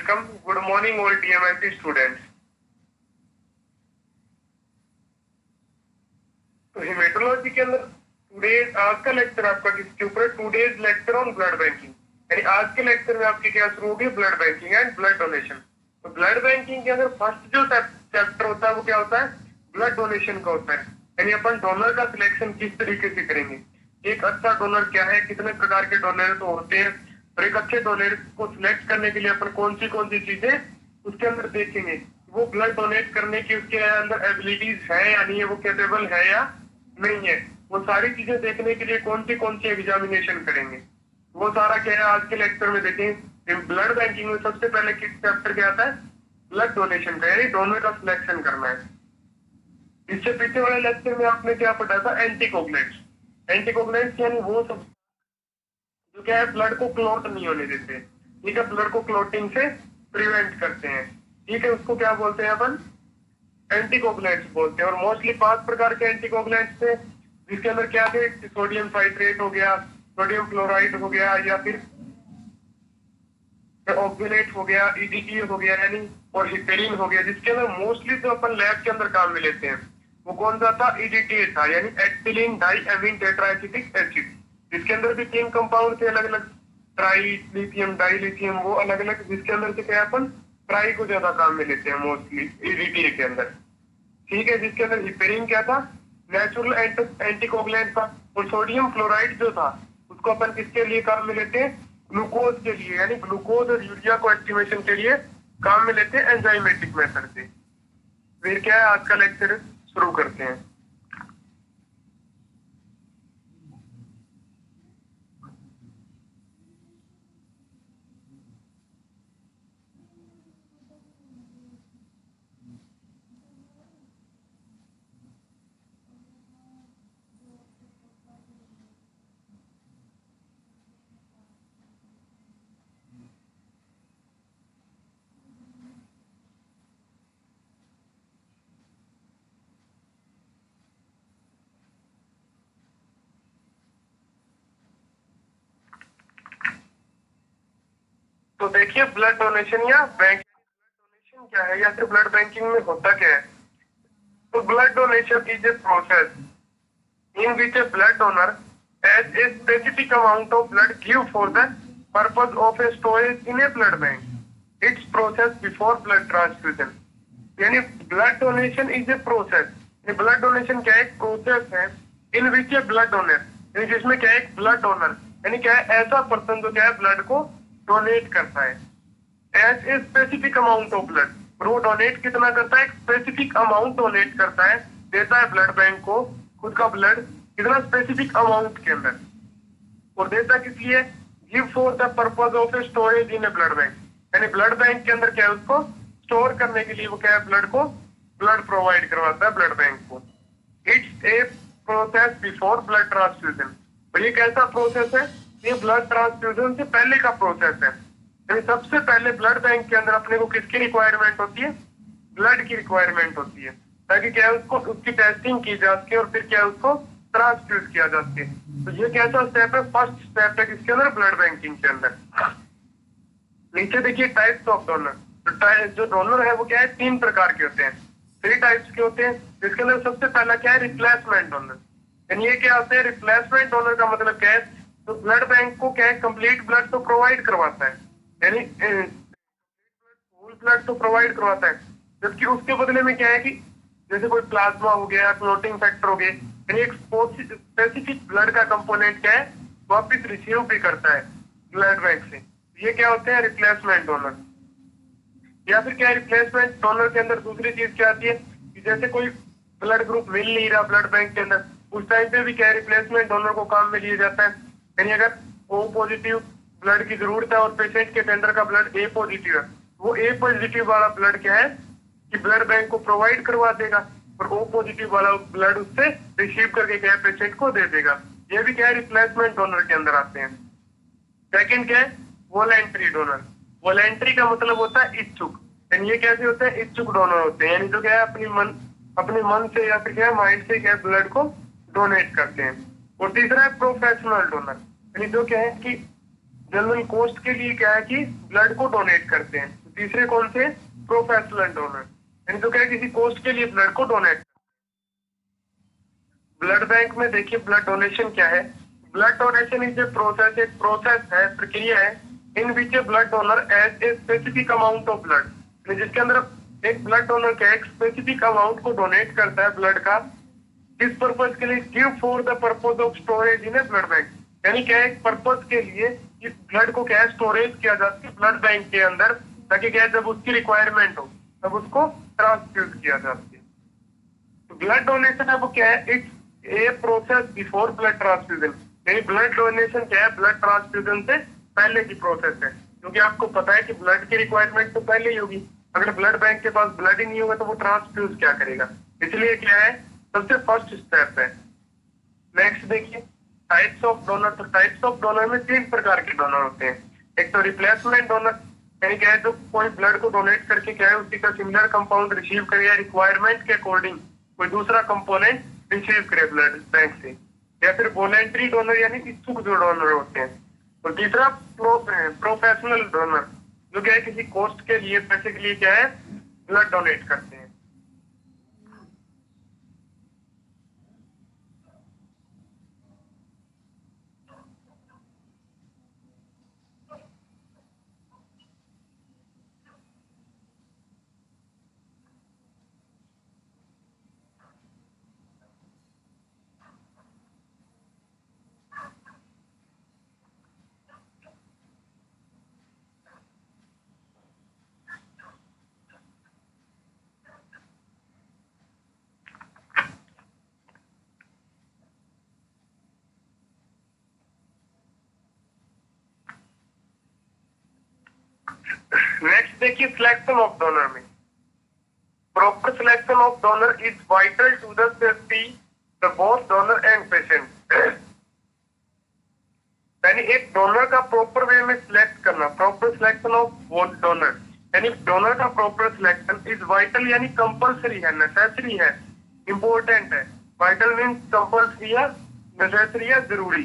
Welcome, good morning all DMLT students. तो haematology के अंदर टुडे आज का लेक्चर आपका किसके ऊपर है? Today's lecture on blood banking. यानी आज के लेक्चर में आपकी क्या शुरू होगी? Blood banking and blood donation. तो ब्लड बैंकिंग के अंदर फर्स्ट जो चैप्टर होता है वो क्या होता है? ब्लड डोनेशन का होता है। यानी अपन डोनर का सिलेक्शन किस तरीके से करेंगे, एक अच्छा डोनर क्या है, कितने प्रकार के डोनर तो होते हैं, और एक अच्छे डोनर को सिलेक्ट करने के लिए अपन कौन सी चीजें उसके अंदर देखेंगे, वो ब्लड डोनेट करने की उसके अंदर एबिलिटीज है या नहीं है, वो कैपेबल है या नहीं है, वो सारी चीजें देखने के लिए कौन सी एग्जामिनेशन करेंगे, वो सारा क्या है आज के लेक्चर में देखेंगे। ब्लड बैंकिंग में सबसे पहले किस चैप्टर क्या आता है? ब्लड डोनेशन का, यानी डोनर का सिलेक्शन करना है। इससे पीछे वाले लेक्चर में आपने क्या पढ़ा था? एंटीकोगुलेंट्स। एंटीकोगुलेंट्स यानी वो सब जो क्या है ब्लड को क्लॉट नहीं होने देते, ठीक है, ब्लड को क्लॉटिंग से प्रिवेंट करते हैं, ठीक है, उसको क्या बोलते हैं अपन? एंटीकोगुलेंट्स बोलते हैं। और मोस्टली 5 प्रकार के एंटीकोगुलेंट्स थे, जिसके अंदर क्या थे? सोडियम साइट्रेट हो गया, सोडियम क्लोराइड हो गया, या फिर ऑक्जेलेट हो गया, EDTA हो गया यानी, और हिस्टेरिन हो गया। जिसके अंदर मोस्टली जो अपन लैब के अंदर काम में लेते हैं वो कौन सा था? EDTA था, यानी एथिलीन डाइएमीन टेट्राएसिटिक एसिड। जिसके अंदर भी 3 कंपाउंड थे अलग अलग, ट्राई लिथियम डाई लिथियम, वो अलग अलग, जिसके अंदर से क्या अपन ट्राई को ज्यादा काम में लेते हैं मोस्टली EDTA के अंदर, ठीक है। जिसके अंदर हिस्टेरिन क्या था? नेचुरल एंटीकोगुलेंट था। और सोडियम क्लोराइड जो था उसको अपन किसके लिए काम में लेते हैं? ग्लूकोज के लिए, यानी ग्लूकोज और यूरिया को एस्टिमेशन के लिए काम में लेते हैं एंजाइमेटिक मेथड से। फिर क्या है, आज का लेक्चर शुरू करते हैं। तो देखिए, ब्लड डोनेशन या बैंक डोनेशन क्या है, या फिर ब्लड बैंकिंग में होता क्या है? तो blood donation is a process in which a blood donor has a specific amount of blood give for the purpose of a storage in a blood bank. It's process before blood transfusion. यानी blood donation is a process. ये blood donation क्या एक process है in which a blood donor, यानी जिसमें क्या है एक ब्लड डोनर, यानी क्या है ऐसा पर्सन जो क्या है ब्लड को डोनेट करता है as a specific amount of blood. वो डोनेट कितना करता है? एक स्पेसिफिक अमाउंट डोनेट करता है, देता है ब्लड बैंक को खुद का ब्लड कितना स्पेसिफिक अमाउंट के अंदर, और देता किस लिए? Give for the purpose of a storage in A blood bank, यानी ब्लड बैंक के अंदर क्या है उसको स्टोर करने के लिए वो क्या है ब्लड को ब्लड प्रोवाइड करवाता है ब्लड बैंक को। It's a process before blood transfusion. और ये कैसा प्रोसेस है? ये ब्लड ट्रांसफ्यूजन से पहले का प्रोसेस है। यानी सबसे पहले ब्लड बैंक के अंदर अपने को किसकी रिक्वायरमेंट होती है? ब्लड की रिक्वायरमेंट होती है, ताकि क्या है उसको उसकी टेस्टिंग की जा सके और फिर क्या है उसको ट्रांसफ्यूज किया जा सके। तो ये कैसा स्टेप है? फर्स्ट स्टेप है किसके अंदर? ब्लड बैंकिंग के अंदर। नीचे देखिए टाइप्स ऑफ डोनर। तो जो डोनर है वो क्या है 3 प्रकार के होते हैं, 3 टाइप्स के होते हैं। जिसके अंदर सबसे पहला क्या है? Replacement donor. यानी ये क्या होते हैं? रिप्लेसमेंट डोनर का मतलब क्या है? तो ब्लड बैंक को क्या है कंप्लीट ब्लड तो प्रोवाइड करवाता है, यानी होल ब्लड तो प्रोवाइड करवाता है, जबकि उसके बदले में क्या है कि जैसे कोई प्लाज्मा हो गया, क्लोटिंग फैक्टर हो गए, यानी एक स्पेसिफिक ब्लड का कंपोनेंट क्या है वापिस रिसीव भी करता है ब्लड बैंक से। ये क्या होते हैं? Replacement donor. या फिर क्या रिप्लेसमेंट डोनर के अंदर दूसरी चीज क्या आती है कि जैसे कोई ब्लड ग्रुप मिल नहीं रहा ब्लड बैंक के अंदर, उस टाइम पे भी क्या रिप्लेसमेंट डोनर को काम में लिया जाता है। यानी अगर O पॉजिटिव ब्लड की जरूरत है और पेशेंट के टेंडर का ब्लड A पॉजिटिव है, वो A पॉजिटिव वाला ब्लड क्या है कि ब्लड बैंक को प्रोवाइड करवा देगा, और O पॉजिटिव वाला ब्लड उससे रिसीव करके क्या है पेशेंट को दे देगा। ये भी क्या है रिप्लेसमेंट डोनर के अंदर आते हैं। सेकंड क्या है? Voluntary donor. वॉलेंट्री का मतलब होता है इच्छुक। ये कैसे होते हैं? इच्छुक डोनर होते हैं, यानी जो क्या है अपने मन से या फिर क्या है माइंड से क्या ब्लड को डोनेट करते हैं। और तीसरा है प्रोफेशनल डोनर, यानी जो क्या है कि जनरल कोस्ट के लिए क्या है कि ब्लड को डोनेट करते हैं। तीसरे कौन से? प्रोफेशनल डोनर, यानी तो क्या है, किसी कॉस्ट के लिए ब्लड को डोनेट। ब्लड बैंक में देखिए ब्लड डोनेशन क्या है। Blood donation is a process, एक प्रोसेस है, प्रक्रिया है, in which a blood donor as a specific amount of blood, जिसके अंदर एक ब्लड डोनर क्या एक स्पेसिफिक अमाउंट को डोनेट करता है ब्लड का। किस पर्पज के लिए? Give for the purpose of storage in A blood bank, यानी क्या एक पर्पज के लिए इस ब्लड को क्या स्टोरेज किया जाता है ब्लड बैंक के अंदर, ताकि क्या जब उसकी रिक्वायरमेंट हो तब उसको ट्रांसफ्यूज किया जाता है। ब्लड डोनेशन है वो क्या है? It's a process before blood transfusion, यानी ब्लड डोनेशन क्या है? ब्लड ट्रांसफ्यूजन से पहले की प्रोसेस है, क्योंकि आपको पता है कि ब्लड की रिक्वायरमेंट तो पहले ही होगी। अगर ब्लड बैंक के पास ब्लड ही नहीं होगा तो वो ट्रांसफ्यूज क्या करेगा? इसलिए क्या है, सबसे फर्स्ट स्टेप है। नेक्स्ट देखिए टाइप्स ऑफ डोनर। तो टाइप्स ऑफ डोनर में 3 प्रकार के डोनर होते हैं। एक तो रिप्लेसमेंट डोनर, यानी क्या है जो कोई ब्लड को डोनेट करके क्या है उसी का सिमिलर कंपाउंड रिसीव करे या रिक्वायरमेंट के अकॉर्डिंग कोई दूसरा कंपोनेंट रिसीव करे ब्लड बैंक से। या फिर वॉलेंट्री डोनर, यानी इच्छुक जो डोनर होते हैं। और तीसरा प्रोफेशनल डोनर, जो क्या है किसी कॉस्ट के लिए, पैसे के लिए क्या है ब्लड डोनेट करते हैं। नेक्स्ट देखिए सिलेक्शन ऑफ डोनर में। Proper selection of donor is vital to the safety the both donor and patient, यानी एक डोनर का प्रॉपर वे में सिलेक्ट करना, प्रॉपर सिलेक्शन ऑफ डोनर, यानी डोनर का प्रॉपर सिलेक्शन इज वाइटल, यानी कंपल्सरी है, नेसेसरी है, इंपॉर्टेंट है। वाइटल मीन्स कंपल्सरी या नेसेसरी या जरूरी।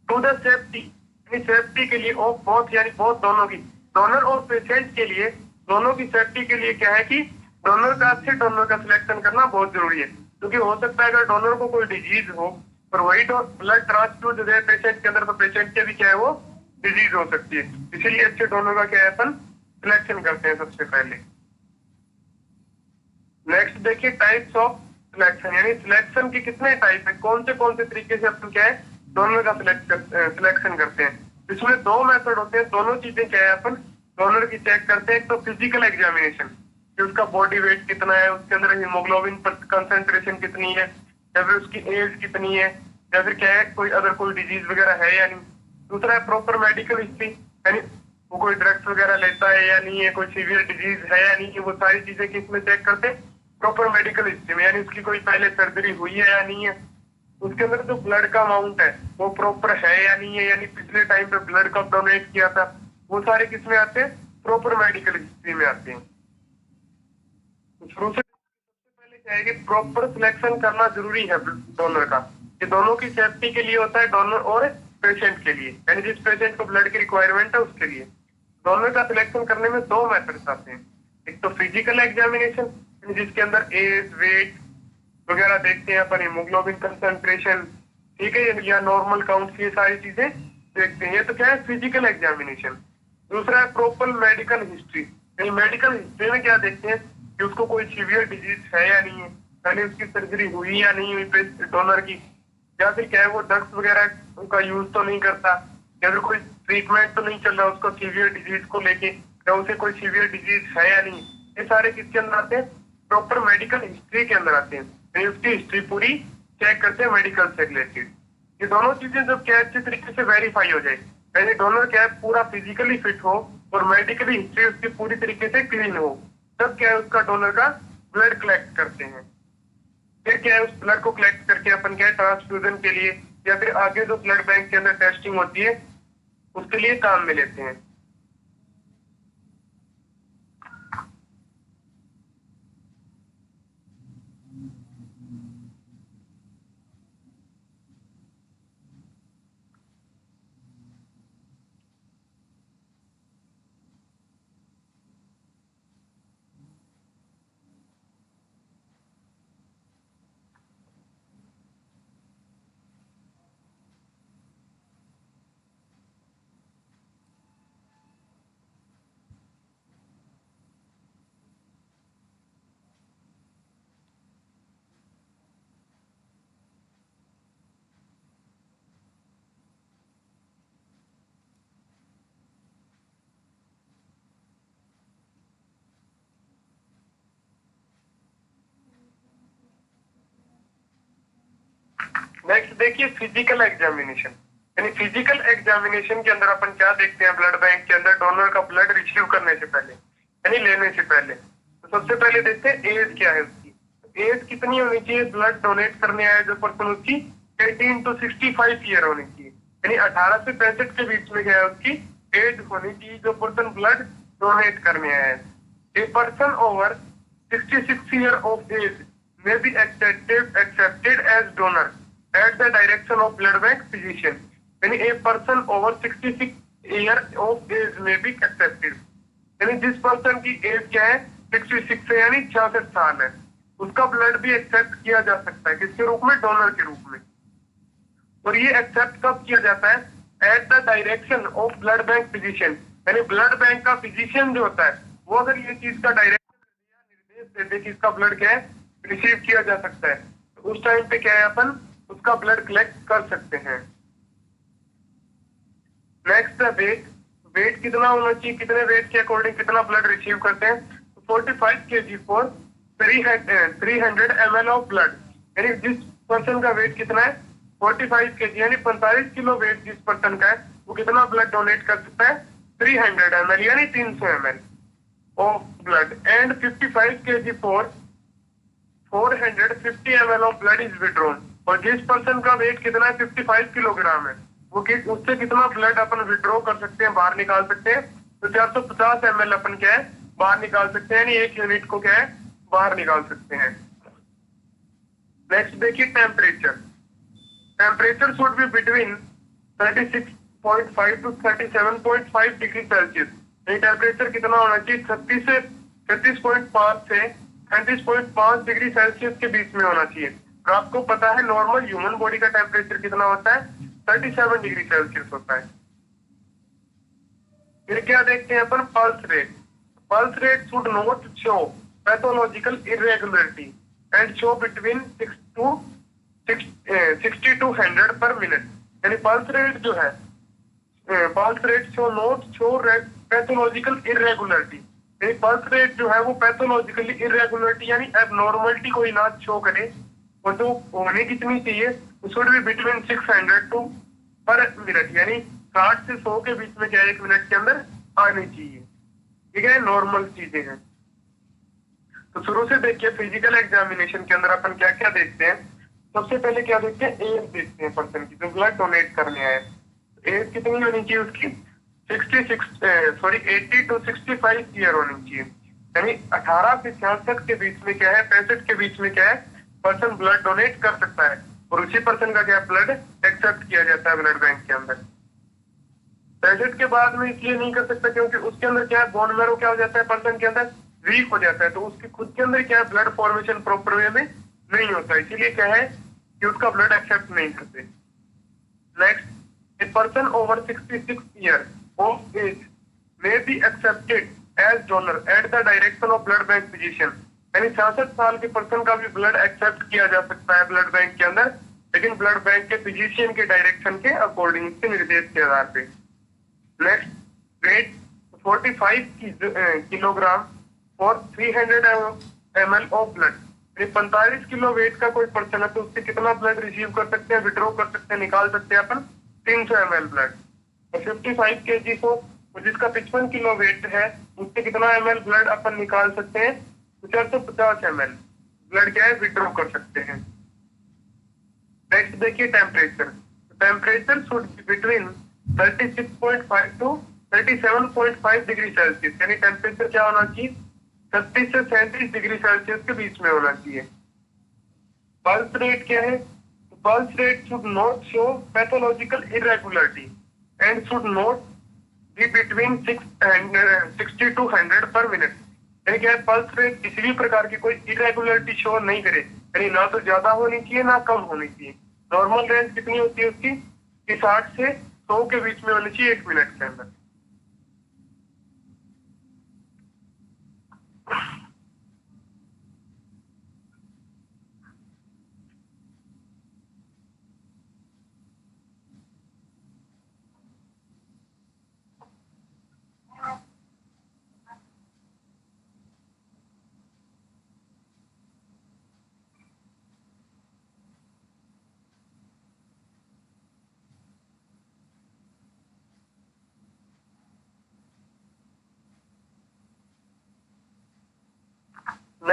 टू द सेफ्टी, यानी सेफ्टी के लिए ऑफ बोथ, यानी बोथ दोनों की, डोनर और पेशेंट के लिए, दोनों की सेफ्टी के लिए क्या है कि डोनर का, अच्छे डोनर का सिलेक्शन करना बहुत जरूरी है। क्योंकि हो सकता है अगर डोनर को कोई डिजीज हो और वही ब्लड ट्रांसफ्यूज हो जाए पेशेंट के अंदर, तो पेशेंट के भी क्या है वो डिजीज हो सकती है। इसीलिए अच्छे डोनर का क्या है अपन सिलेक्शन करते हैं सबसे पहले। नेक्स्ट देखिए टाइप्स ऑफ सिलेक्शन, यानी सिलेक्शन के कितने टाइप है, कौन से तरीके से अपन क्या है डोनर का सिलेक्शन करते हैं। इसमें 2 मेथड होते हैं, दोनों चीजें क्या है अपन डोनर की चेक करते हैं। एक तो फिजिकल एग्जामिनेशन, कि उसका बॉडी वेट कितना है, उसके अंदर हीमोग्लोबिन कंसेंट्रेशन कितनी है, या फिर उसकी एज कितनी है, या फिर क्या है कोई अदर कोई डिजीज वगैरह है या नहीं। दूसरा है प्रॉपर मेडिकल हिस्ट्री, यानी वो कोई ड्रग्स वगैरह लेता है या नहीं है, कोई सीवियर डिजीज है या नहीं है, वो सारी चीजें किसमें चेक करते हैं? प्रॉपर मेडिकल हिस्ट्री में, यानी उसकी कोई पहले सर्जरी हुई है या नहीं है, उसके अंदर जो ब्लड का अमाउंट है वो प्रॉपर है या नहीं है, यानी पिछले टाइम पे ब्लड कब डोनेट किया था, वो सारे किसमें आते हैं? प्रॉपर मेडिकल हिस्ट्री में आते हैं। तो शुरू से सबसे पहले क्या है कि प्रॉपर सिलेक्शन करना जरूरी है डोनर का। ये दोनों की सेफ्टी के लिए होता है, डोनर और पेशेंट के लिए, यानी जिस पेशेंट को ब्लड की रिक्वायरमेंट है उसके लिए। डोनर का सिलेक्शन करने में 2 मेथड्स आते हैं। एक तो फिजिकल एग्जामिनेशन, जिसके अंदर एज, वेट वगैरह देखते हैं अपन, हीमोग्लोबिन कंसंट्रेशन, ठीक है, या नॉर्मल काउंट, ये सारी चीजें देखते हैं। ये तो क्या है फिजिकल एग्जामिनेशन। दूसरा है प्रॉपर मेडिकल हिस्ट्री, यानी मेडिकल हिस्ट्री में क्या देखते हैं कि उसको कोई सीवियर डिजीज है या नहीं है, पहले उसकी सर्जरी हुई या नहीं हुई डोनर की, या फिर क्या है वो ड्रग्स वगैरह का यूज तो नहीं करता, या फिर कोई ट्रीटमेंट तो नहीं चल रहा उसको सीवियर डिजीज को लेके, या उसे कोई सीवियर डिजीज है या नहीं। ये सारे किसके अंदर आते हैं? प्रॉपर मेडिकल हिस्ट्री के अंदर आते हैं, यानी उसकी हिस्ट्री पूरी चेक करते हैं मेडिकल से रिलेटेड। ये दोनों चीजें जब क्या अच्छे तरीके से वेरीफाई हो जाए, यानी डोनर क्या है पूरा फिजिकली फिट हो और मेडिकली हिस्ट्री उसकी पूरी तरीके से क्लीन हो, तब क्या है उसका डोनर का ब्लड कलेक्ट करते हैं। फिर क्या है उस ब्लड को कलेक्ट करके अपन क्या है ट्रांसफ्यूजन के लिए या फिर आगे जो ब्लड बैंक के अंदर टेस्टिंग होती है उसके लिए काम में लेते हैं। नेक्स्ट देखिए फिजिकल एग्जामिनेशन, यानी फिजिकल एग्जामिनेशन के अंदर अपन क्या देखते हैं ब्लड बैंक के अंदर डोनर का ब्लड रिसीव करने से पहले यानी लेने से पहले। तो सबसे पहले देखते हैं एज क्या है उसकी। एज कितनी होनी चाहिए ब्लड डोनेट करने आए जो पर्सन, उसकी 18 to 65 ईयर होनी चाहिए, यानी 18 से 65 के बीच में क्या है उसकी एज होनी चाहिए जो पर्सन ब्लड डोनेट करने आया है। A person over 66 year of age may be accepted as donor at the direction of blood bank physician, यानी a person over 66 year of age may be accepted, यानी जिस person की as क्या है 66 है यानी 66 साल है, उसका ब्लड भी एक्सेप्ट किया जा सकता है किसके रूप में, डोनर के रूप में। और ये एक्सेप्ट कब किया जाता है, at the direction of blood bank physician, यानी ब्लड बैंक का फिजिशियन जो होता है वो अगर ये चीज का डायरेक्शन निर्देश दे दे कि इसका ब्लड क्या है रिसीव किया जा सकता है, तो उस टाइम पे क्या है अपन उसका ब्लड कलेक्ट कर सकते हैं। नेक्स्ट वेट, वेट कितना होना चाहिए, कितने वेट के अकॉर्डिंग कितना ब्लड रिसीव करते हैं, तो 45 kg for 300 ml of blood, यानी जिस पर्सन का वेट कितना है 45 kg यानी 45 किलो वेट जिस पर्सन का है वो कितना ब्लड डोनेट कर सकता है 300 ml यानी 300 ml of blood, and 55 kg for 450 ml of blood is withdrawn, और जिस पर्सन का वेट कितना है 55 किलोग्राम है वो उससे कितना ब्लड अपन विड्रॉ कर सकते हैं, बाहर निकाल सकते हैं, तो 450 ml अपन क्या है बाहर निकाल सकते हैं, यानी 1 यूनिट को क्या है बाहर निकाल सकते हैं। नेक्स्ट देखिए temperature, temperature should be between 36.5 to 37.5 degree Celsius, ये टेम्परेचर कितना होना चाहिए 36.5 से 35.5 डिग्री सेल्सियस के बीच में होना चाहिए। और आपको पता है नॉर्मल ह्यूमन बॉडी का टेम्परेचर कितना होता है 37 डिग्री सेल्सियस होता है। फिर क्या देखते हैं अपन, pulse rate, pulse rate should not show pathological irregularity and show between 60 to 100 पर मिनट, यानी पल्स रेट जो है pulse rate show not show pathological irregularity, pulse rate जो है वो पैथोलॉजिकली इरेगुलरिटी यानी एबनॉर्मलिटी कोई ना शो करे, और जो होने कितनी चाहिए should be between 600 to per minute, यानी 60 से 100 के बीच में क्या 1 मिनट के अंदर आनी चाहिए। ठीक है, नॉर्मल चीजें हैं। तो शुरू से देखिए फिजिकल एग्जामिनेशन के अंदर अपन क्या क्या देखते हैं। सबसे पहले क्या देखते हैं, एज देखते हैं पर्सन की जो ब्लड डोनेट करने आए, एज कितनी होनी चाहिए उसकी 80 to 65 ईयर होनी चाहिए, यानी 18 से 66 के बीच में क्या है 65 के बीच में क्या है पर्सन ब्लड डोनेट कर सकता है, और उसी पर्सन का क्या ब्लड एक्सेप्ट किया जाता है ब्लड बैंक के अंदर। 65 के बाद में इसलिए नहीं कर सकता क्योंकि उसके अंदर क्या है बोन मैरो क्या हो जाता है पर्सन के अंदर वीक हो जाता है, तो उसके खुद के अंदर क्या है ब्लड फॉर्मेशन प्रॉपर वे में नहीं होता, इसीलिए क्या है कि उसका ब्लड एक्सेप्ट नहीं करते। Next, a person over 66 years of age may be accepted as donor at the direction of blood bank physician, यानी 66 साल के पर्सन का भी ब्लड एक्सेप्ट किया जा सकता है ब्लड बैंक के अंदर, लेकिन ब्लड बैंक के फिजिशियन के डायरेक्शन के अकॉर्डिंग के निर्देश के आधार पे। Next, weight 45 kilogram for 300 ml of blood, 45 kilo weight का कोई पर्सन है तो उससे कितना ब्लड रिसीव कर सकते हैं, विड्रॉ कर सकते हैं, निकाल सकते हैं अपन 300 ml ब्लड। और 55 kg को जिसका 55 किलो वेट है उससे कितना ml ब्लड अपन निकाल सकते हैं, 450 ml ब्लड क्या है विड्रॉ कर सकते हैं। नेक्स्ट देखिए temperature, temperature should between 36.5 to 37.5 degree Celsius, यानी टेम्परेचर क्या होना चाहिए 36 से 37 डिग्री सेल्सियस के बीच में होना चाहिए। पल्स रेट क्या है, pulse rate should not show pathological irregularity and should not be between 60 to 100 per minute, यानी क्या है पल्स रेट किसी भी प्रकार की कोई इरेगुलरिटी शो नहीं करे, यानी ना तो ज्यादा होनी चाहिए ना कम होनी चाहिए। नॉर्मल रेंज कितनी होती है उसकी 60 से 100 के बीच में होनी चाहिए 1 मिनट के अंदर।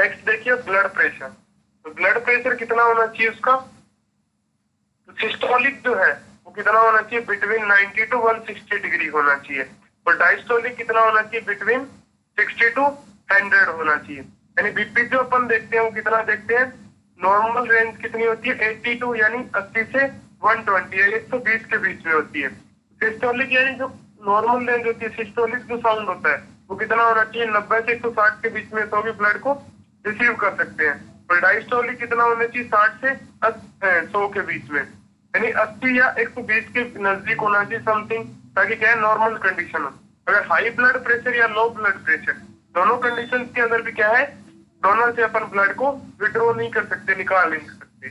नेक्स्ट देखिए ब्लड प्रेशर। तो ब्लड प्रेशर कितना होना चाहिए उसका, तो सिस्टोलिक जो है वो कितना होना चाहिए, बिटवीन 90 टू 160 डिग्री होना चाहिए। और डायस्टोलिक कितना होना चाहिए, बिटवीन 60 टू 100 होना चाहिए। यानी बीपी जो अपन देखते हैं वो कितना देखते हैं, नॉर्मल रेंज कितनी होती है 82 यानी 80 से 120 या 120 के बीच में होती है। सिस्टोलिक यानी जो नॉर्मल रेंज होती है, सिस्टोलिक जो साउंड होता है वो कितना होना चाहिए, 90 से 160 के बीच में, तो भी ब्लड को रिसीव कर सकते हैं। और डायस्टोलिक कितना होना चाहिए, 60 से 100 के बीच में, यानी 80 या 120 के नजदीक होना चाहिए समथिंग, ताकि क्या है नॉर्मल कंडीशन हो। अगर हाई ब्लड प्रेशर या लो ब्लड प्रेशर दोनों कंडीशन के अंदर भी क्या है, डोनर से अपन ब्लड को विड्रॉ नहीं कर सकते, निकाल नहीं सकते।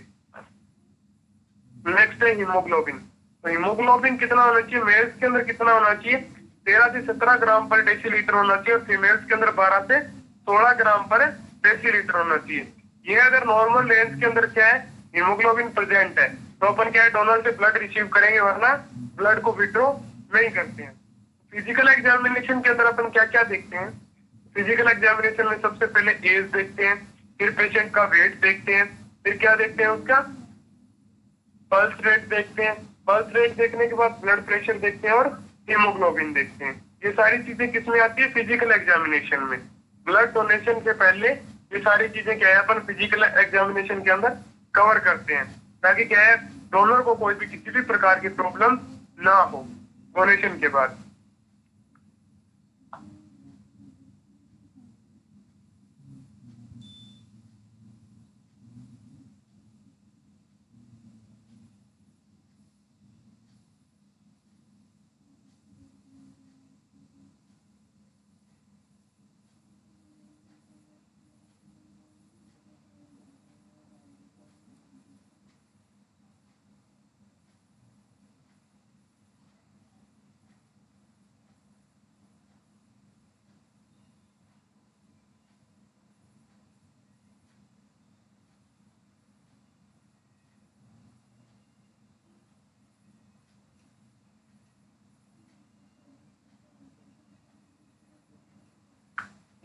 नेक्स्ट है हीमोग्लोबिन। तो हीमोग्लोबिन कितना होना चाहिए, मेल्स के अंदर कितना होना चाहिए, 13 से 17 ग्राम पर डेसीलीटर होना चाहिए, और फीमेल्स के अंदर 12 से 16 ग्राम पर डेसीलीटर होना चाहिए। ये अगर नॉर्मल रेंज के अंदर क्या है, हीमोग्लोबिन प्रेजेंट है, तो अपन क्या है डोनर से ब्लड रिसीव करेंगे, वरना ब्लड को विड्रॉ नहीं करते हैं। फिजिकल एग्जामिनेशन के अंदर अपन क्या क्या देखते हैं, फिजिकल एग्जामिनेशन में सबसे पहले एज देखते हैं, फिर पेशेंट का वेट देखते हैं, फिर क्या देखते हैं उसका पल्स रेट देखते हैं, पल्स रेट देखने के बाद ब्लड प्रेशर देखते हैं और हीमोग्लोबिन देखते हैं। ये सारी चीजें किसमें आती है, फिजिकल एग्जामिनेशन में। ब्लड डोनेशन से पहले ये सारी चीजें क्या है अपन फिजिकल एग्जामिनेशन के अंदर कवर करते हैं, ताकि क्या है डोनर को कोई भी किसी भी प्रकार की प्रॉब्लम ना हो डोनेशन के बाद।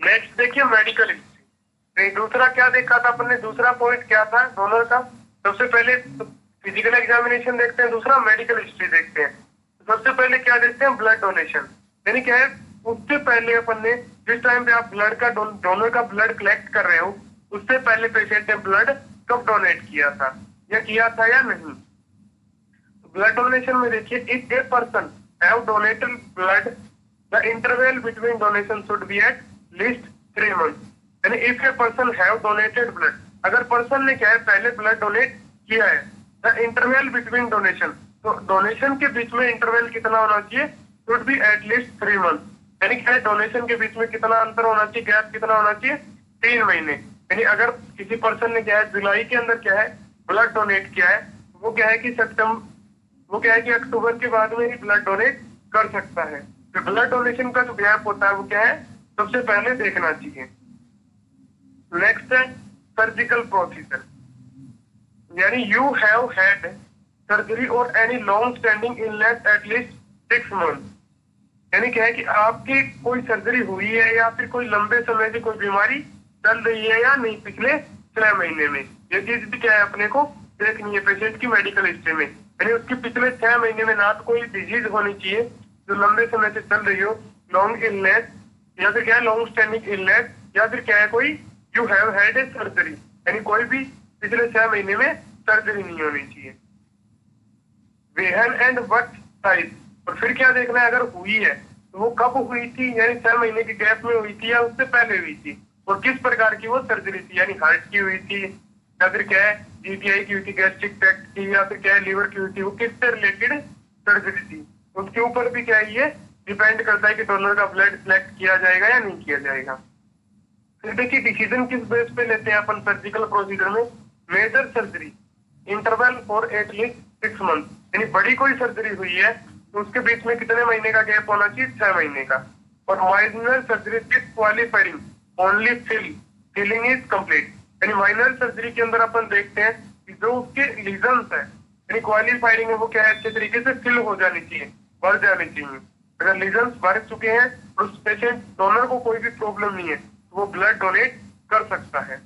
नेक्स्ट देखिए मेडिकल हिस्ट्री। दूसरा क्या देखा था अपन ने, दूसरा पॉइंट क्या था डोनर का, सबसे पहले फिजिकल एग्जामिनेशन देखते हैं, दूसरा मेडिकल हिस्ट्री देखते हैं। सबसे पहले क्या देखते हैं, ब्लड डोनेशन। यानी क्या है, उससे पहले अपन ने जिस टाइम पे आप ब्लड का डोनर का ब्लड कलेक्ट कर रहे हो, उससे पहले पेशेंट ने ब्लड कब डोनेट किया था या नहीं। ब्लड डोनेशन में देखिए, if a person have donated blood, the interval between donation should B at least 3 months। यानी if a person have donated blood, अगर पर्सन ने क्या है पहले ब्लड डोनेट किया है, द इंटरवल बिटवीन डोनेशन, तो डोनेशन के बीच में इंटरवल कितना होना चाहिए, should B at least 3 months। यानी क्या है डोनेशन के बीच में कितना अंतर होना चाहिए, गैप कितना होना चाहिए, 3 महीने। यानी अगर किसी पर्सन ने क्या है जुलाई के अंदर क्या है ब्लड डोनेट किया है, वो क्या है कि अक्टूबर के बाद में ही ब्लड डोनेट कर सकता है। तो ब्लड डोनेशन का जो गैप होता है वो क्या है सबसे पहले देखना चाहिए। नेक्स्ट है सर्जिकल प्रोसीजर। यानी यू हैव हैड सर्जरी और any long standing illness eight least 6 months। यानी क्या है कि आपकी कोई सर्जरी हुई है या फिर कोई लंबे समय से कोई बीमारी चल रही है या नहीं पिछले 6 महीने में, ये चीज भी क्या है अपने को देखनी है पेशेंट की मेडिकल हिस्ट्री में। यानी उसकी पिछले 6 महीने में ना तो कोई डिजीज होनी चाहिए जो लंबे समय से चल रही हो, लॉन्ग इलनेस, या फिर क्या है लॉन्ग स्टैंडिंग इलनेस, या फिर क्या है कोई you have had a surgery, यानी कोई भी पिछले 6 महीने में सर्जरी नहीं होनी चाहिए। वेहन एंड व्हाट साइज, और फिर क्या देखना है अगर हुई है तो वो कब हुई थी, यानी 6 महीने के गैप में हुई थी या उससे पहले हुई थी, और किस प्रकार की वो सर्जरी थी, यानी हार्ट की हुई थी या फिर क्या है जीटीआई की हुई थी, गैस्ट्रिक ट्रैक्ट की, या फिर क्या है लीवर की हुई थी, वो किससे रिलेटेड सर्जरी थी, उसके ऊपर भी क्या है ये डिपेंड करता है कि डोनर का ब्लड कलेक्ट किया जाएगा या नहीं किया जाएगा। फिर देखिए डिसीजन किस बेस पे लेते हैं अपन सर्जिकल प्रोसीजर में, major surgery interval for eight least 6 months। यानी बड़ी कोई सर्जरी हुई है तो उसके बीच में कितने महीने का गैप होना चाहिए, 6 महीने का। और minor surgery qualifying only filling is complete. यानी माइनर सर्जरी के अंदर अपन देखते हैं कि जो उसके लीजन्स है यानी क्वालिफाइंग है वो क्या है अच्छे तरीके से फिल हो जानी चाहिए, भर जानी चाहिए। अगर लीजन्स भर चुके हैं और उस पेशेंट डोनर को कोई भी प्रॉब्लम नहीं है तो वो ब्लड डोनेट कर सकता है।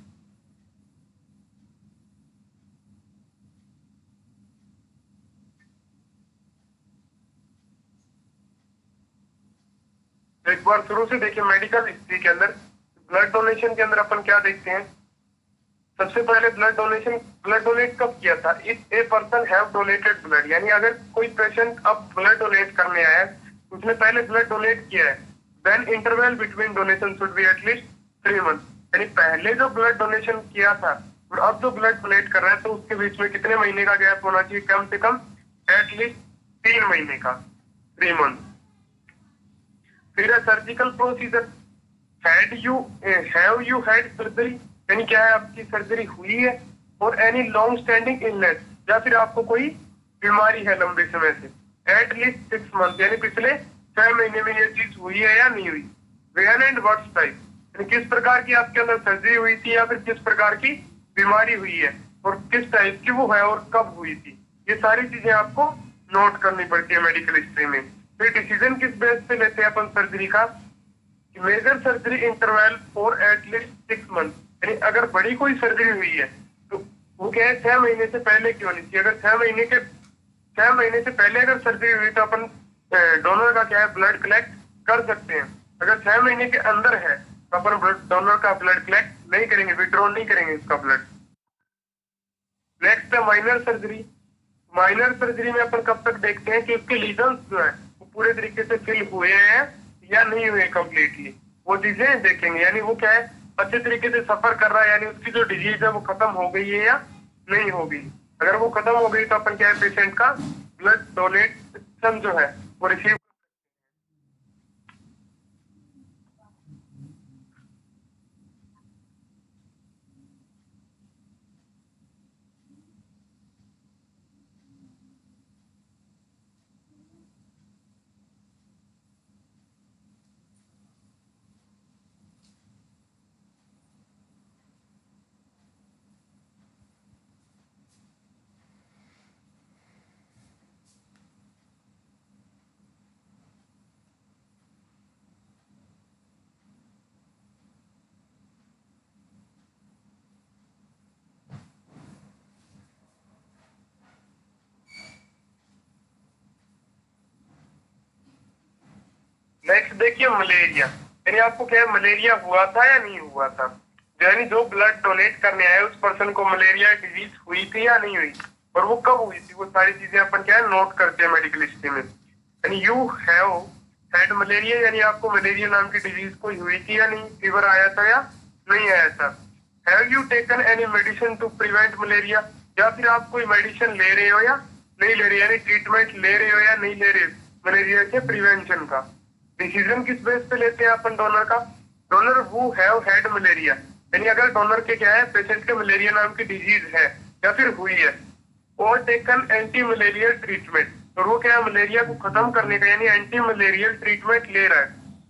एक बार शुरू से देखिए मेडिकल हिस्ट्री के अंदर ब्लड डोनेशन के अंदर अपन क्या देखते हैं। सबसे पहले ब्लड डोनेट कब किया था? If a person have donated blood, यानी अगर कोई पेशेंट अब ब्लड डोनेट करने आया है, उसने पहले ब्लड डोनेट किया है, then interval between donation should be at least 3 month, यानी पहले जो ब्लड डोनेशन किया था और अब जो ब्लड डोनेट कर रहा है तो उसके बीच में कितने महीने का गैप होना चाहिए? कम से कम एटलीस्ट 3 महीने का, 3 मंथ। फिर surgical procedure, have you had surgery, यानी क्या है आपकी सर्जरी हुई है, और एनी लॉन्ग स्टैंडिंग इलनेस, या फिर आपको कोई बीमारी है लंबे समय से, एटलीस्ट 6 मंथ, यानी पिछले 6 महीने में ये चीज हुई है या नहीं हुई। वेयर एंड व्हाट टाइप, यानी किस प्रकार की आपके अंदर सर्जरी हुई थी या फिर किस प्रकार की बीमारी हुई है और किस टाइप की वो है और कब हुई थी, ये सारी चीजें आपको नोट करनी पड़ती है मेडिकल हिस्ट्री में। फिर डिसीजन किस बेस पे लेते हैं अपन सर्जरी का? Major surgery interval for at least 6 month, यानी अगर बड़ी कोई सर्जरी हुई है तो वो क्या है 6 महीने से पहले क्यों नहीं चाहिए। अगर 6 महीने से पहले अगर सर्जरी हुई तो अपन डोनर का क्या है ब्लड कलेक्ट कर सकते हैं। अगर 6 महीने के अंदर है तो अपन डोनर का ब्लड कलेक्ट नहीं करेंगे, विड्रॉ नहीं करेंगे उसका ब्लड। नेक्स्ट है माइनर सर्जरी। माइनर सर्जरी में अपन कब तक देखते हैं कि उसके लीजन्स जो है वो पूरे तरीके से फिल हुए हैं या नहीं हुए कंप्लीटली, वो चीजें देखेंगे। यानी वो क्या है अच्छे तरीके से सफर कर रहा है, यानी उसकी जो डिजीज है वो खत्म हो गई है या नहीं हो गई। अगर वो खत्म हो गई तो अपन क्या है पेशेंट का ब्लड डोनेशन जो है वो रिसीव। नेक्स्ट देखिए मलेरिया, यानी आपको क्या है मलेरिया हुआ था या नहीं हुआ था। यानी जो ब्लड डोनेट करने आए उस पर्सन को मलेरिया डिजीज हुई थी या नहीं हुई और वो कब हुई थी, वो सारी चीजें अपन क्या है नोट करते हैं मेडिकल हिस्ट्री में। यानी यू हैव हैड मलेरिया, यानी आपको मलेरिया नाम की डिजीज कोई हुई थी या नहीं, फीवर आया था या नहीं आया था। Have you taken any medicine to prevent malaria, या फिर आप कोई मेडिसिन ले रहे हो या नहीं ले रहे, यानी ट्रीटमेंट ले रहे हो या नहीं ले रहे मलेरिया के प्रिवेंशन का। डिसीजन किस बेस पे लेते हैं अपन डोनर का? Donor who have had malaria, यानी अगर डोनर के क्या है पेशेंट के मलेरिया नाम की डिजीज है या फिर हुई है, और टेकन एंटी मलेरियल ट्रीटमेंट, और वो क्या है मलेरिया को खत्म करने का यानी एंटी मलेरियल ट्रीटमेंट ले रहा है,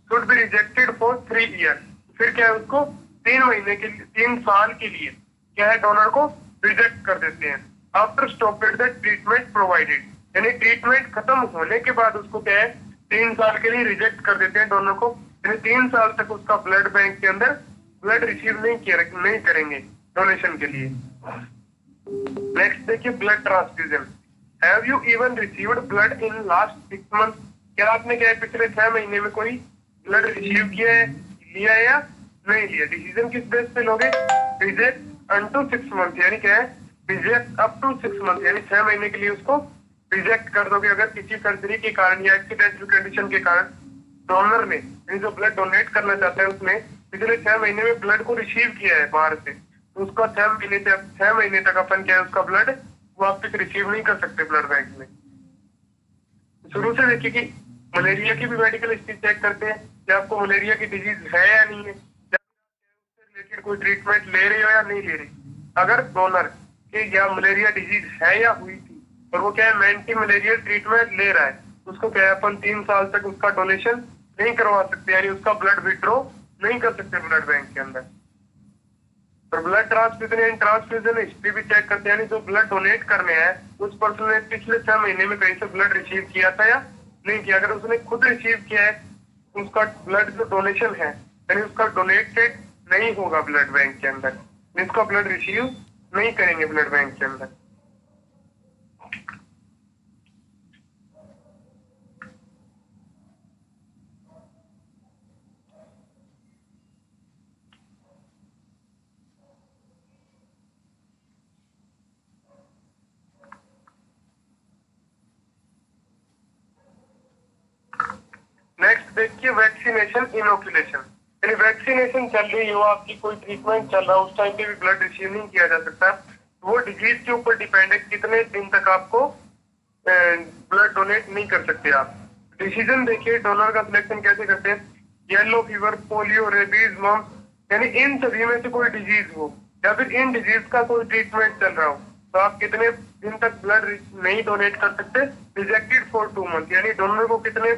should be rejected for 3 year, फिर क्या है उसको 3 महीने के लिए 3 साल के लिए क्या है डोनर को रिजेक्ट कर देते हैं। After stopped the treatment provided, यानी ट्रीटमेंट खत्म होने के बाद उसको क्या है 3 साल के लिए रिजेक्ट कर देते हैं डोनर को, यानी 3 साल तक उसका ब्लड बैंक के अंदर ब्लड रिसीव नहीं करेंगे डोनेशन के लिए। नेक्स्ट देखिए blood transfusion. Have you even received blood in last 6 month, क्या आपने क्या है पिछले 6 महीने में कोई ब्लड रिसीव किया है, लिया है या नहीं लिया। डिसीजन किस बेस पे लोगे? रिजेक्ट अनटू 6 मंथ, यानी क्या है रिजेक्ट अप टू 6 मंथ, यानी 6 महीने के लिए उसको रिजेक्ट कर दोगे अगर किसी सर्जरी के कारण या एक्सीडेंटल कंडीशन के कारण डोनर ने जो ब्लड डोनेट करना चाहता है उसने पिछले 6 महीने में ब्लड को रिसीव किया है बाहर से, तो उसका 6 महीने तक अपन क्या है उसका ब्लड वापस रिसीव नहीं कर सकते ब्लड बैंक में। शुरू से देखिए कि मलेरिया की भी मेडिकल हिस्ट्री चेक करते हैं कि आपको मलेरिया की डिजीज है या नहीं है, उससे रिलेटेड कोई ट्रीटमेंट ले रहे हो या नहीं ले रहे। अगर डोनर की या मलेरिया डिजीज है या हुई थी और वो क्या है एंटी मलेरियल ट्रीटमेंट ले रहा है, उसको क्या है अपन 3 साल तक उसका डोनेशन नहीं करवा सकते, यानी उसका ब्लड विड्रॉ नहीं कर सकते ब्लड बैंक के अंदर। और ब्लड ट्रांसफ्यूजन हिस्ट्री भी चेक करते हैं, यानी जो ब्लड डोनेट करने आए उस पर्सन ने पिछले 6 महीने में कहीं से ब्लड रिसीव किया था या नहीं किया। अगर उसने खुद रिसीव किया है उसका ब्लड जो डोनेशन है यानी उसका डोनेटेड नहीं होगा ब्लड बैंक के अंदर, जिसका ब्लड रिसीव नहीं करेंगे ब्लड बैंक के अंदर। नेक्स्ट देखिए वैक्सीनेशन इनोकुलेशन, यानी वैक्सीनेशन चल रही हो, आपकी कोई ट्रीटमेंट चल रहा है, उस टाइम पे भी ब्लड रिसीव नहीं किया जा सकता। वो डिजीज के ऊपर डिपेंड है कितने दिन तक आपको ब्लड डोनेट नहीं कर सकते आप। डिसीजन देखिए डोनर का सिलेक्शन कैसे करते हैं, yellow fever, polio, rabies, mumps, यानी इन सभी में से कोई डिजीज हो या फिर इन डिजीज का कोई ट्रीटमेंट चल रहा हो तो आप कितने दिन तक ब्लड नहीं डोनेट कर सकते। रिजेक्टेड फॉर 2 मंथ, यानी डोनर को कितने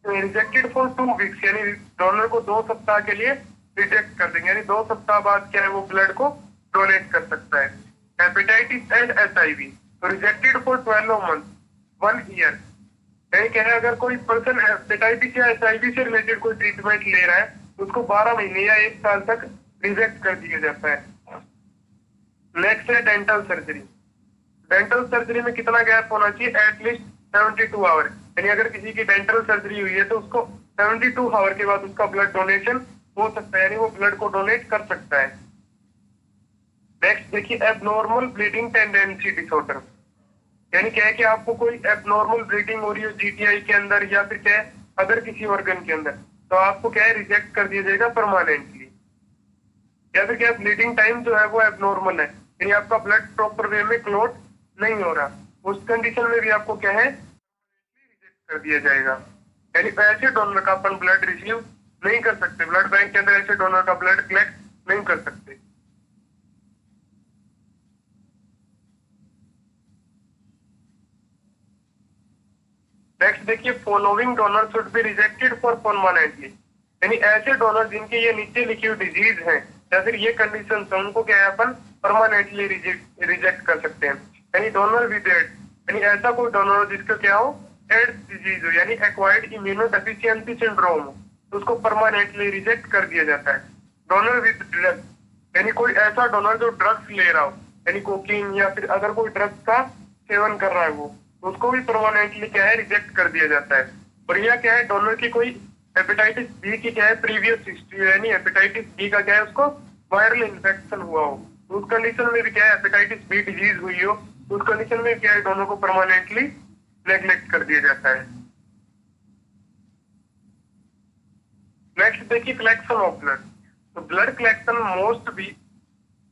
रिजेक्टेड फॉर 2 वीक्स, यानी डोनर को 2 सप्ताह के लिए रिजेक्ट कर देंगे, यानी 2 सप्ताह बाद क्या है वो ब्लड को डोनेट कर सकता है। हेपेटाइटिस एंड HIV, तो रिजेक्टेड फॉर 12 मंथ, 1 ईयर, यानी क्या है अगर कोई पर्सन हेपेटाइटिस या HIV से रिलेटेड कोई ट्रीटमेंट ले रहा है तो उसको 12 महीने या 1 साल तक रिजेक्ट कर दिया जाता है। नेक्स्ट है डेंटल सर्जरी। डेंटल सर्जरी में कितना गैप होना चाहिए, एटलीस्ट 72 आवर, यानी अगर किसी की डेंटल सर्जरी हुई है तो उसको 72 आवर के बाद उसका ब्लड डोनेशन हो सकता है, यानी वो ब्लड को डोनेट कर सकता है। नेक्स्ट देखिए एबनॉर्मल ब्लीडिंग टेंडेंसी डिसऑर्डर, यानी क्या है कि आपको कोई एबनॉर्मल ब्लीडिंग हो रही है GTI के अंदर या फिर क्या है अदर किसी ऑर्गन के अंदर, तो आपको क्या है रिजेक्ट कर दिया जाएगा परमानेंटली। या फिर क्या ब्लीडिंग टाइम जो है वो एबनॉर्मल है, यानी आपका ब्लड प्रॉपर वे में क्लॉट नहीं हो रहा, उस कंडीशन में भी आपको क्या है रिजेक्ट कर दिया जाएगा। यानी ऐसे डोनर का अपन ब्लड रिसीव नहीं कर सकते, ब्लड बैंक के अंदर ऐसे डोनर का ब्लड कलेक्ट नहीं कर सकते। नेक्स्ट देखिए following donor should be rejected for permanently, यानी ऐसे डोनर जिनके ये नीचे लिखी हुई डिजीज है या फिर ये कंडीशन है उनको क्या है अपन परमानेंटली रिजेक्ट कर सकते हैं। यानी डोनर विद एड्स, यानी ऐसा कोई डोनर हो जिसका क्या हो एड्स डिजीज हो, यानी एक्वायर्ड इम्यूनो डेफिशिएंसी सिंड्रोम हो, तो उसको परमानेंटली रिजेक्ट कर दिया जाता है। डोनर विद ड्रग, यानी कोई ऐसा डोनर जो ड्रग्स ले रहा हो, यानी कोकीन या फिर अगर कोई ड्रग्स का सेवन कर रहा है वो, तो उसको भी परमानेंटली क्या है रिजेक्ट कर दिया जाता है। और यह क्या है डोनर की कोई हेपेटाइटिस बी की क्या है प्रीवियस हिस्ट्री, यानी हेपेटाइटिस बी का क्या है उसको वायरल इन्फेक्शन हुआ हो, तो उस कंडीशन में भी क्या है हेपेटाइटिस बी डिजीज हुई हो, तो उस कंडीशन में क्या है दोनों को परमानेंटली नेग्लेक्ट कर दिया जाता है। नेक्स्ट देखिए कलेक्शन ऑफ ब्लड, तो blood collection most be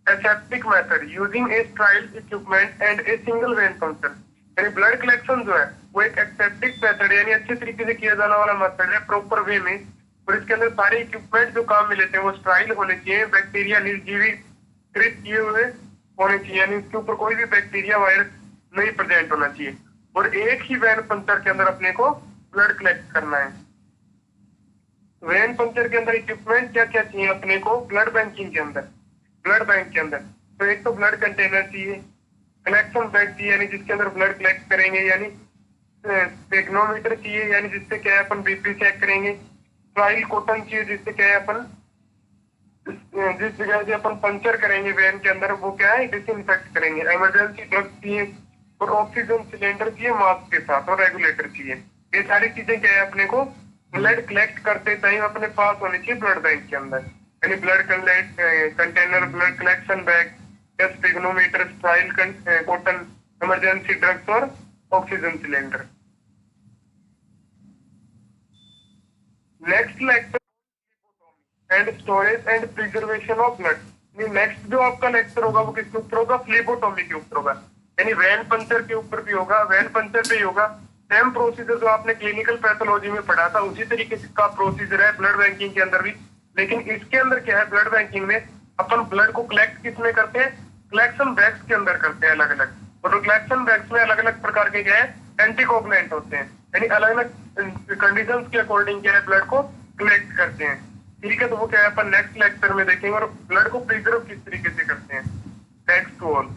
aseptic method using a sterile equipment and a single vein puncture, यानी ब्लड कलेक्शन जो है वो एक एक्सेप्टिक मेथड है, यानी अच्छे तरीके से किया जाने वाला मेथड है प्रॉपर वे में, और इसके अंदर सारे इक्विपमेंट जो काम में लेते हैं वो स्ट्राइल होने चाहिए, बैक्टीरिया निर्जीवी कृत किए हुए होने चाहिए, यानी इसके ऊपर कोई भी बैक्टीरिया वायरस नहीं प्रेजेंट होना चाहिए, और एक ही वैन पंचर के अंदर अपने को ब्लड कलेक्ट करना है। वैन पंचर के अंदर इक्विपमेंट क्या क्या चाहिए अपने को ब्लड बैंकिंग के अंदर, ब्लड बैंक के अंदर तो एक तो ब्लड कंटेनर चाहिए, कलेक्शन बैग चाहिए यानी जिसके अंदर ब्लड कलेक्ट करेंगे, यानी टेक्नोमीटर चाहिए यानी जिससे क्या है अपन BP चेक करेंगे, ट्रायल कॉटन चाहिए जिससे क्या है अपन जिस जगह से अपन पंचर करेंगे वैन के अंदर वो क्या है डिसइंफेक्ट करेंगे, इमरजेंसी ड्रग चाहिए, और ऑक्सीजन सिलेंडर चाहिए मास्क के साथ, और रेगुलेटर चाहिए। ये सारी चीजें क्या है अपने को ब्लड कलेक्ट करते टाइम अपने पास होनी चाहिए ब्लड बैंक के अंदर, यानी blood container, blood collection bag, sphygmomanometer, sterile cotton, emergency drugs और oxygen cylinder. Next lecture and storage and preservation of blood, next जो आपका लेक्चर होगा वो किसके ऊपर होगा, फ्लेबोटोमी के ऊपर होगा, यानी वैन पंचर के ऊपर भी होगा, वैन पंचर पे ही होगा। सेम प्रोसीजर जो आपने क्लिनिकल पैथोलॉजी में पढ़ा था उसी तरीके का प्रोसीजर है ब्लड बैंकिंग के अंदर भी, लेकिन इसके अंदर क्या है ब्लड बैंकिंग में अपन ब्लड को कलेक्ट किसमें करते हैं, कलेक्शन बैग्स के अंदर करते हैं अलग अलग, और कलेक्शन बैग्स में अलग अलग प्रकार के क्या है एंटीकोगुलेंट होते हैं, यानी अलग अलग कंडीशंस के अकॉर्डिंग क्या है ब्लड को कलेक्ट करते हैं। ठीक है, तो वो क्या है अपन नेक्स्ट लेक्चर में देखेंगे, और ब्लड को प्रिजर्व किस तरीके से करते हैं। Thanks to all.